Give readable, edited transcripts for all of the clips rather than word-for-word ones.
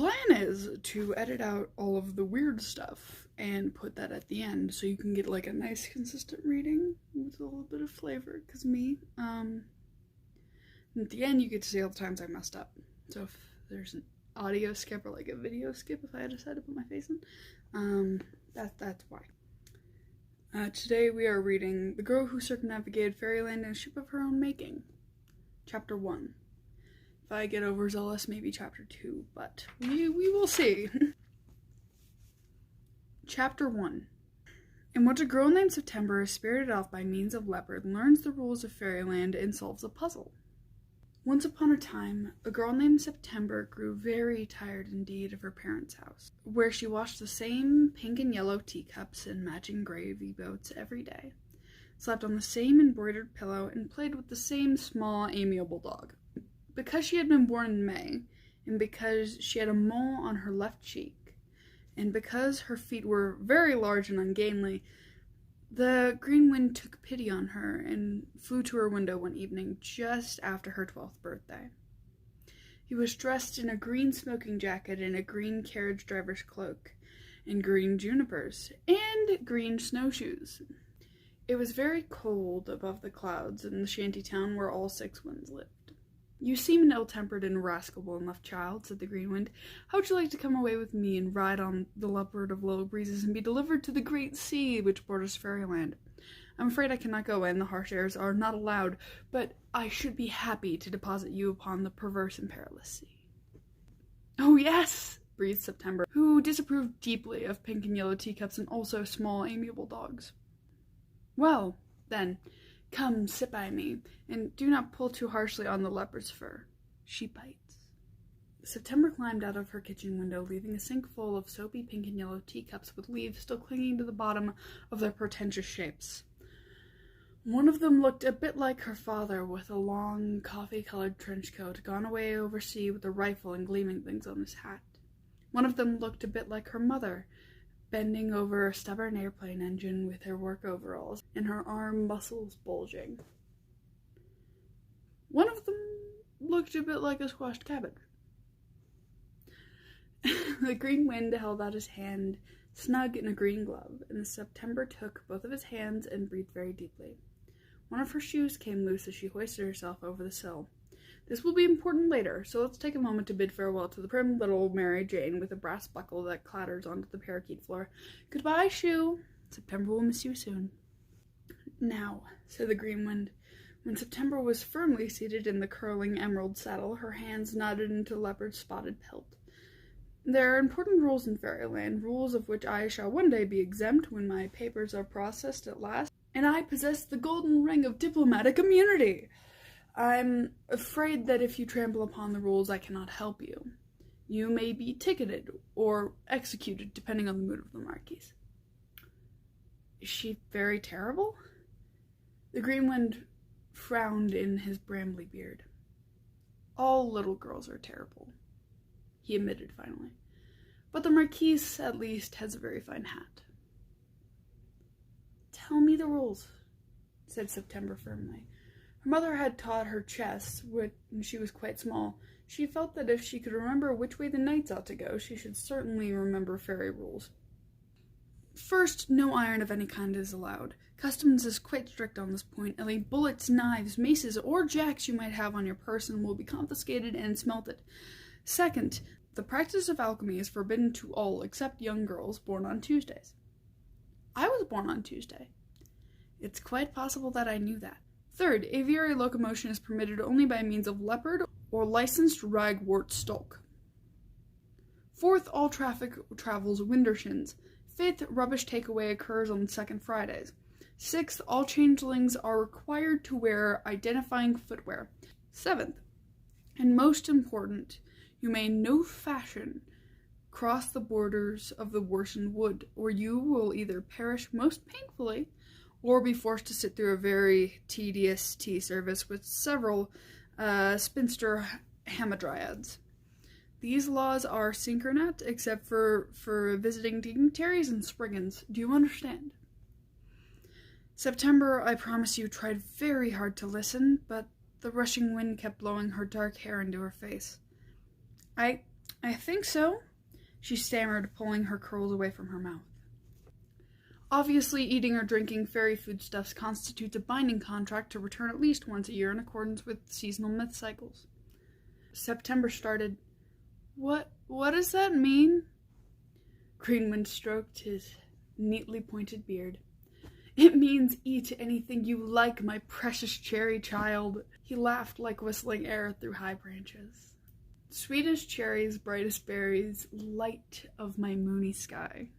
plan is to edit out all of the weird stuff and put that at the end so you can get like a nice consistent reading with a little bit of flavor, because me, at the end you get to see all the times I messed up. So if there's an audio skip or like a video skip, if I decide to put my face in, that's why. Today we are reading The Girl Who Circumnavigated Fairyland in a Ship of Her Own Making, Chapter 1. If I get overzealous, maybe Chapter 2, but we will see. Chapter 1. In which a girl named September is spirited off by means of leopard, learns the rules of Fairyland, and solves a puzzle. Once upon a time, a girl named September grew very tired indeed of her parents' house, where she washed the same pink and yellow teacups and matching gravy boats every day, slept on the same embroidered pillow, and played with the same small, amiable dog. Because she had been born in May, and because she had a mole on her left cheek, and because her feet were very large and ungainly, the green wind took pity on her and flew to her window one evening just after her 12th birthday. He was dressed in a green smoking jacket and a green carriage driver's cloak, and green junipers, and green snowshoes. It was very cold above the clouds in the shanty town where all 6 winds lived. "You seem an ill-tempered and rascable enough child," said the green wind. "How would you like to come away with me and ride on the leopard of low breezes and be delivered to the great sea which borders Fairyland? I'm afraid I cannot go in, the harsh airs are not allowed, but I should be happy to deposit you upon the perverse and perilous sea." "Oh yes," breathed September, who disapproved deeply of pink and yellow teacups and also small, amiable dogs. "Well, then, come, sit by me, and do not pull too harshly on the leopard's fur. She bites." September climbed out of her kitchen window, leaving a sink full of soapy pink and yellow teacups with leaves still clinging to the bottom of their pretentious shapes. One of them looked a bit like her father, with a long, coffee-colored trench coat, gone away overseas with a rifle and gleaming things on his hat. One of them looked a bit like her mother, bending over a stubborn airplane engine with her work overalls and her arm muscles bulging. One of them looked a bit like a squashed cabbage. The green wind held out his hand, snug in a green glove, and September took both of his hands and breathed very deeply. One of her shoes came loose as she hoisted herself over the sill. This will be important later, so let's take a moment to bid farewell to the prim little Mary Jane with a brass buckle that clatters onto the parakeet floor. "Goodbye, shoe. September will miss you soon." "Now," said the green wind. When September was firmly seated in the curling emerald saddle, her hands nodded into the leopard's spotted pelt. "There are important rules in Fairyland, rules of which I shall one day be exempt when my papers are processed at last, and I possess the golden ring of diplomatic immunity. I'm afraid that if you trample upon the rules, I cannot help you. You may be ticketed or executed, depending on the mood of the Marquise." "Is she very terrible?" The green wind frowned in his brambly beard. "All little girls are terrible," he admitted finally. "But the Marquise, at least, has a very fine hat." "Tell me the rules," said September firmly. Her mother had taught her chess when she was quite small. She felt that if she could remember which way the knights ought to go, she should certainly remember fairy rules. "First, no iron of any kind is allowed. Customs is quite strict on this point. Any bullets, knives, maces, or jacks you might have on your person will be confiscated and smelted. Second, the practice of alchemy is forbidden to all except young girls born on Tuesdays." "I was born on Tuesday." "It's quite possible that I knew that." "Third, aviary locomotion is permitted only by means of leopard or licensed ragwort stock. Fourth, all traffic travels wintershins. Fifth, rubbish takeaway occurs on the second Fridays. Sixth, all changelings are required to wear identifying footwear. Seventh, and most important, you may in no fashion cross the borders of the worsened wood, or you will either perish most painfully or be forced to sit through a very tedious tea service with several spinster hamadryads. These laws are synchronat, except for visiting dignitaries and spriggans. Do you understand?" September, I promise you, tried very hard to listen, but the rushing wind kept blowing her dark hair into her face. I "I think so," she stammered, pulling her curls away from her mouth. Obviously, eating or drinking fairy foodstuffs constitutes a binding contract to return at least once a year in accordance with seasonal myth cycles. September started. What does that mean?" Greenwind stroked his neatly pointed beard. "It means eat anything you like, my precious cherry child." He laughed like whistling air through high branches. "Sweet as cherries, bright as berries, light of my moony sky."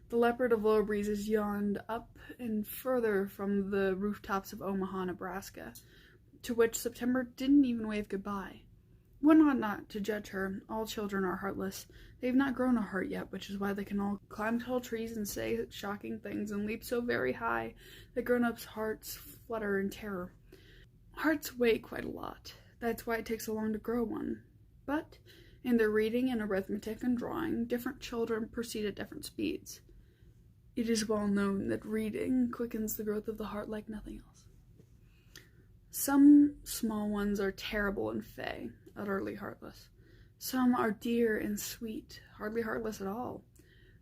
The leopard of low breezes yawned up and further from the rooftops of Omaha, Nebraska, to which September didn't even wave goodbye. One ought not to judge her. All children are heartless. They've not grown a heart yet, which is why they can all climb tall trees and say shocking things and leap so very high that grown-ups' hearts flutter in terror. Hearts weigh quite a lot. That's why it takes so long to grow one. But in their reading and arithmetic and drawing, different children proceed at different speeds. It is well known that reading quickens the growth of the heart like nothing else. Some small ones are terrible and fey, utterly heartless. Some are dear and sweet, hardly heartless at all.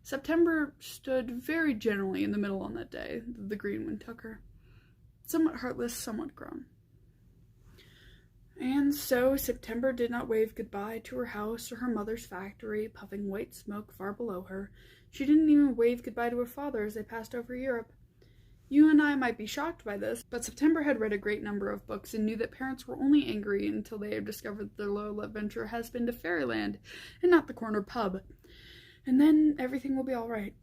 September stood very generally in the middle on that day that the Greenwind took her. Somewhat heartless, somewhat grown. And so September did not wave goodbye to her house or her mother's factory, puffing white smoke far below her. She didn't even wave goodbye to her father as they passed over Europe. You and I might be shocked by this, but September had read a great number of books and knew that parents were only angry until they had discovered that their little adventure has been to fairyland and not the corner pub. And then everything will be all right.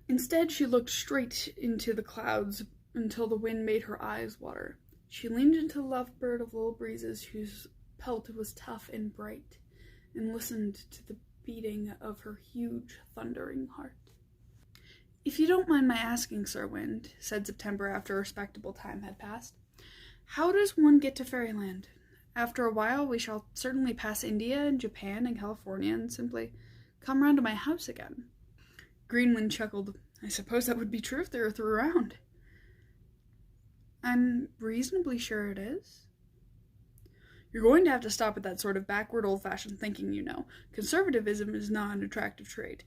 Instead, she looked straight into the clouds until the wind made her eyes water. She leaned into the lovebird of little breezes whose pelt was tough and bright, and listened to the beating of her huge, thundering heart. "If you don't mind my asking, Sir Wind," said September after a respectable time had passed, "how does one get to fairyland? After a while we shall certainly pass India and Japan and California and simply come round to my house again." Greenwind chuckled. "I suppose that would be true if there were through around." "I'm reasonably sure it is." "You're going to have to stop with that sort of backward, old-fashioned thinking, you know. Conservatism is not an attractive trait.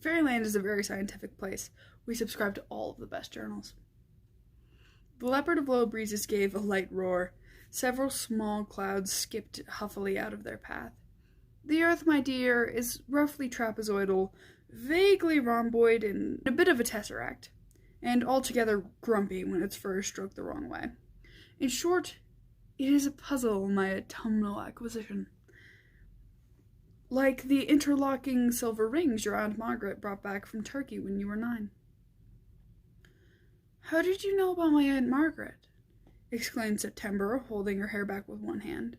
Fairyland is a very scientific place. We subscribe to all of the best journals." The leopard of low breezes gave a light roar. Several small clouds skipped huffily out of their path. "The earth, my dear, is roughly trapezoidal, vaguely rhomboid, and a bit of a tesseract, and altogether grumpy when its fur is stroked the wrong way. In short, it is a puzzle, my autumnal acquisition. Like the interlocking silver rings your Aunt Margaret brought back from Turkey when you were 9. "How did you know about my Aunt Margaret?" exclaimed September, holding her hair back with one hand.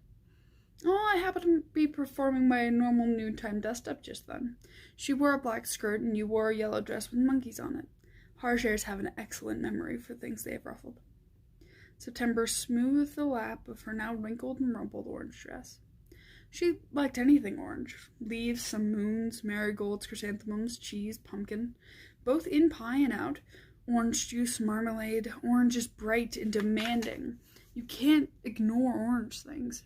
"Oh, I happened to be performing my normal noontime dust-up just then. She wore a black skirt, and you wore a yellow dress with monkeys on it. Harshairs have an excellent memory for things they have ruffled." September smoothed the lap of her now wrinkled and rumpled orange dress. She liked anything orange. Leaves, some moons, marigolds, chrysanthemums, cheese, pumpkin. Both in pie and out. Orange juice, marmalade. Orange is bright and demanding. You can't ignore orange things.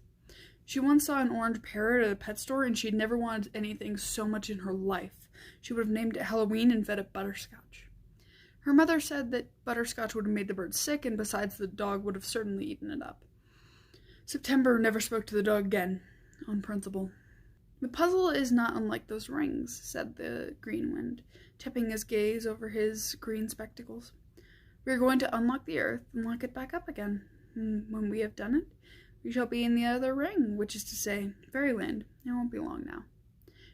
She once saw an orange parrot at a pet store, and she'd never wanted anything so much in her life. She would have named it Halloween and fed it butterscotch. Her mother said that butterscotch would have made the bird sick, and besides, the dog would have certainly eaten it up. September never spoke to the dog again, on principle. "The puzzle is not unlike those rings," said the Greenwind, tipping his gaze over his green spectacles. "We are going to unlock the earth and lock it back up again. And when we have done it, we shall be in the other ring, which is to say, fairyland. It won't be long now."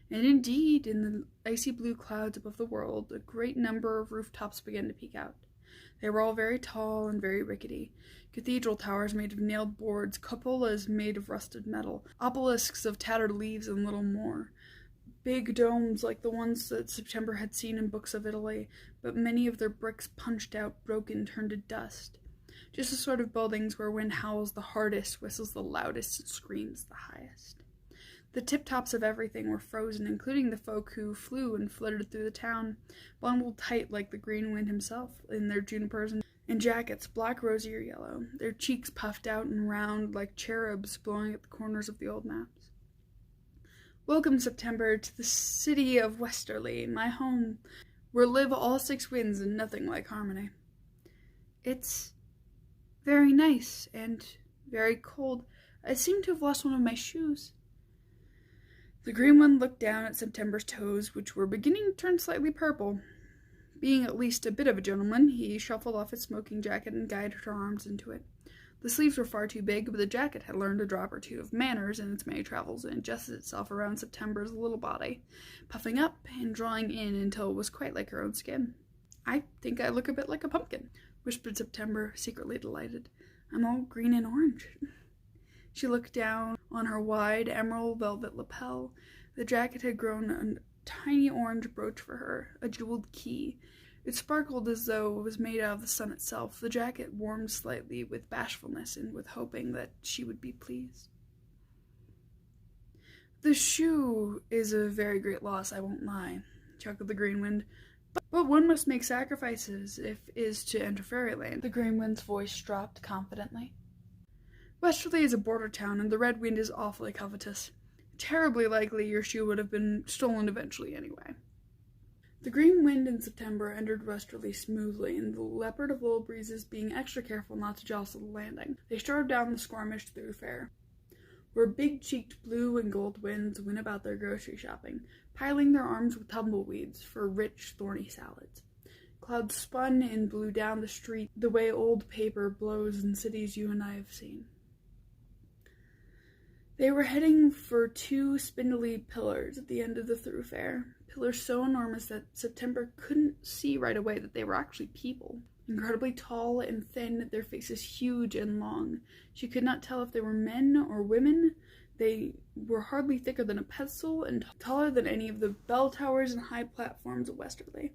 And indeed, in the icy blue clouds above the world, a great number of rooftops began to peek out. They were all very tall and very rickety. Cathedral towers made of nailed boards, cupolas made of rusted metal, obelisks of tattered leaves and little more. Big domes like the ones that September had seen in books of Italy, but many of their bricks punched out, broken, turned to dust. Just the sort of buildings where wind howls the hardest, whistles the loudest, and screams the highest. The tip-tops of everything were frozen, including the folk who flew and flitted through the town, bundled tight like the Greenwind himself, in their junipers and jackets, black, rosy, or yellow, their cheeks puffed out and round like cherubs blowing at the corners of the old maps. Welcome, September, to the city of Westerly, my home, where live all 6 winds and nothing like harmony. It's very nice and very cold. I seem to have lost one of my shoes. The green one looked down at September's toes, which were beginning to turn slightly purple. Being at least a bit of a gentleman, he shuffled off his smoking jacket and guided her arms into it. The sleeves were far too big, but the jacket had learned a drop or two of manners in its many travels and adjusted itself around September's little body, puffing up and drawing in until it was quite like her own skin. "I think I look a bit like a pumpkin," whispered September, secretly delighted. "I'm all green and orange." She looked down on her wide emerald velvet lapel. The jacket had grown a tiny orange brooch for her, a jeweled key. It sparkled as though it was made out of the sun itself. The jacket warmed slightly with bashfulness and with hoping that she would be pleased. "The shoe is a very great loss, I won't lie," chuckled the green wind. "But one must make sacrifices if is to enter fairyland." The green wind's voice dropped confidently. "Westerly is a border town, and the red wind is awfully covetous. Terribly likely your shoe would have been stolen eventually anyway." The green wind in September entered Westerly smoothly, and the leopard of little breezes being extra careful not to jostle the landing. They strode down the Squamish thoroughfare, where big-cheeked blue and gold winds went about their grocery shopping, piling their arms with tumbleweeds for rich, thorny salads. Clouds spun and blew down the street the way old paper blows in cities you and I have seen. They were heading for 2 spindly pillars at the end of the thoroughfare, pillars so enormous that September couldn't see right away that they were actually people. Incredibly tall and thin, their faces huge and long. She could not tell if they were men or women. They were hardly thicker than a pencil and taller than any of the bell towers and high platforms of Westerly.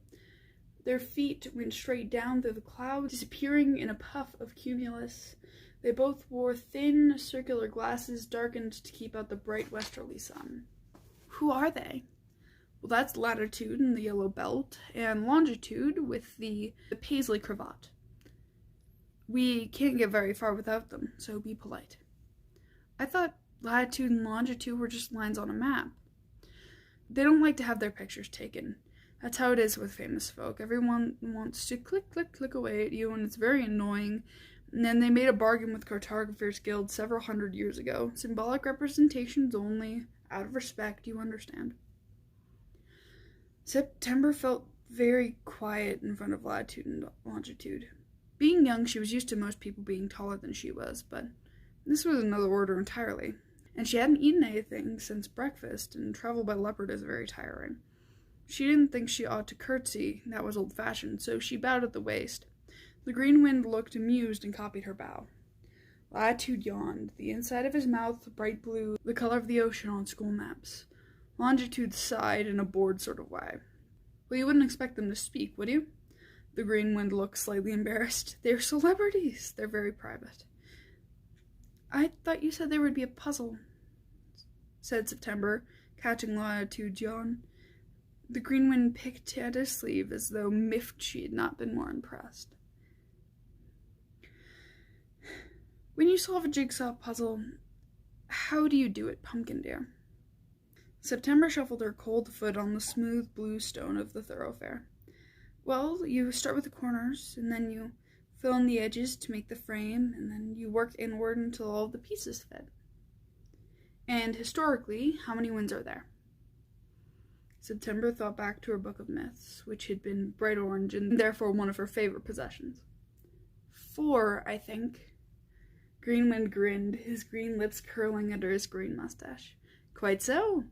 Their feet went straight down through the clouds, disappearing in a puff of cumulus. They both wore thin, circular glasses darkened to keep out the bright westerly sun. "Who are they?" "Well, that's latitude in the yellow belt, and longitude with the paisley cravat. We can't get very far without them, so be polite." "I thought latitude and longitude were just lines on a map." "They don't like to have their pictures taken. That's how it is with famous folk. Everyone wants to click, click, click away at you, and it's very annoying. And then they made a bargain with Cartographers Guild several hundred years ago. Symbolic representations only, out of respect, you understand." September felt very quiet in front of latitude and longitude. Being young, she was used to most people being taller than she was, but this was another order entirely. And she hadn't eaten anything since breakfast, and travel by leopard is very tiring. She didn't think she ought to curtsy, that was old-fashioned, so she bowed at the waist. The green wind looked amused and copied her bow. Latitude yawned, the inside of his mouth bright blue, the color of the ocean on school maps. Longitude sighed in a bored sort of way. "Well, you wouldn't expect them to speak, would you?" The green wind looked slightly embarrassed. "They're celebrities. They're very private." "I thought you said there would be a puzzle," said September, catching Latitude's yawn. The green wind picked at his sleeve as though miffed she had not been more impressed. "When you solve a jigsaw puzzle, how do you do it, pumpkin dear?" September shuffled her cold foot on the smooth blue stone of the thoroughfare. "Well, you start with the corners, and then you fill in the edges to make the frame, and then you work inward until all of the pieces fit." "And historically, how many winds are there?" September thought back to her book of myths, which had been bright orange and therefore one of her favorite possessions. 4, I think." Greenwind grinned, his green lips curling under his green mustache. "Quite so.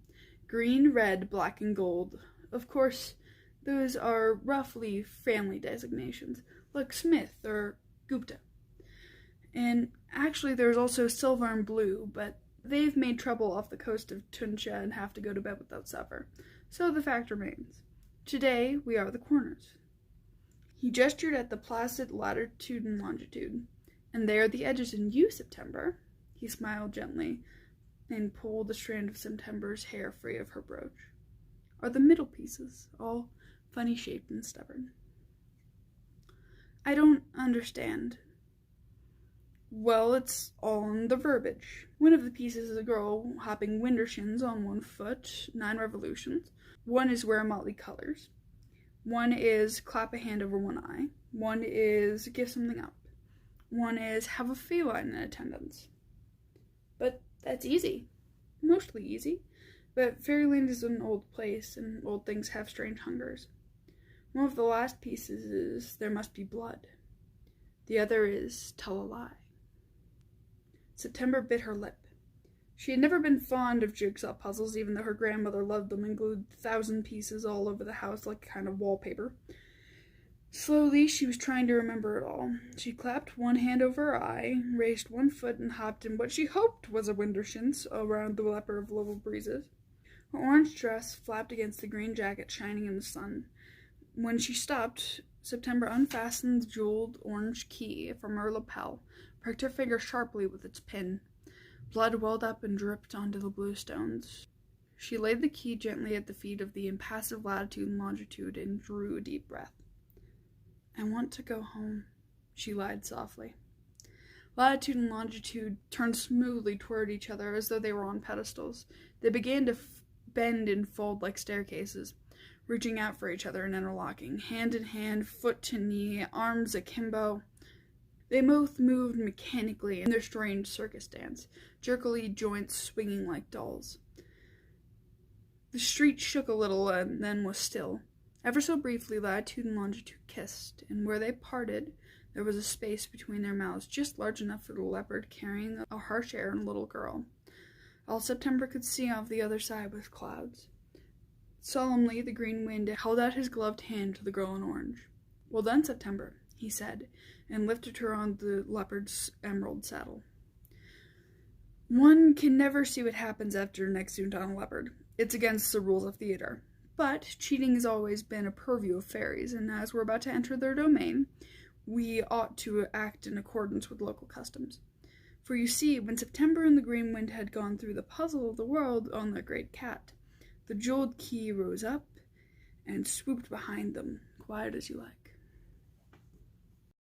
Green, red, black, and gold. Of course, those are roughly family designations, like Smith or Gupta. And actually there's also silver and blue, but they've made trouble off the coast of Tuncha and have to go to bed without supper. So the fact remains. Today we are the corners." He gestured at the placid latitude and longitude. "And they are the edges, and you, September." He smiled gently and pulled a strand of September's hair free of her brooch. "Are the middle pieces, all funny-shaped and stubborn." "I don't understand." Well, it's all in the verbiage. One of the pieces is a girl hopping Wintershins on 1 foot, 9 revolutions. One is wear motley colors. One is clap a hand over one eye. One is give something up. One is have a feline in attendance. But that's easy. Mostly easy. But fairyland is an old place, and old things have strange hungers. One of the last pieces is there must be blood. The other is tell a lie. September bit her lip. She had never been fond of jigsaw puzzles, even though her grandmother loved them and glued 1,000 pieces all over the house like kind of wallpaper. Slowly, she was trying to remember it all. She clapped one hand over her eye, raised 1 foot, and hopped in what she hoped was a Wintershins around the leper of level breezes. Her orange dress flapped against the green jacket shining in the sun. When she stopped, September unfastened the jeweled orange key from her lapel, pricked her finger sharply with its pin. Blood welled up and dripped onto the blue stones. She laid the key gently at the feet of the impassive latitude and longitude and drew a deep breath. I want to go home, she lied softly. Latitude and longitude turned smoothly toward each other as though they were on pedestals. They began to bend and fold like staircases, reaching out for each other and interlocking, hand in hand, foot to knee, arms akimbo. They both moved mechanically in their strange circus dance, jerkily joints swinging like dolls. The street shook a little and then was still. Ever so briefly, latitude and longitude kissed, and where they parted, there was a space between their mouths just large enough for the leopard carrying a harsh air and a little girl. All September could see off the other side was clouds. Solemnly, the green wind held out his gloved hand to the girl in orange. Well done, September, he said, and lifted her on the leopard's emerald saddle. One can never see what happens after an accident on a leopard. It's against the rules of theater. But cheating has always been a purview of fairies, and as we're about to enter their domain, we ought to act in accordance with local customs. For you see, when September and the green wind had gone through the puzzle of the world on their great cat, the jeweled key rose up and swooped behind them, quiet as you like.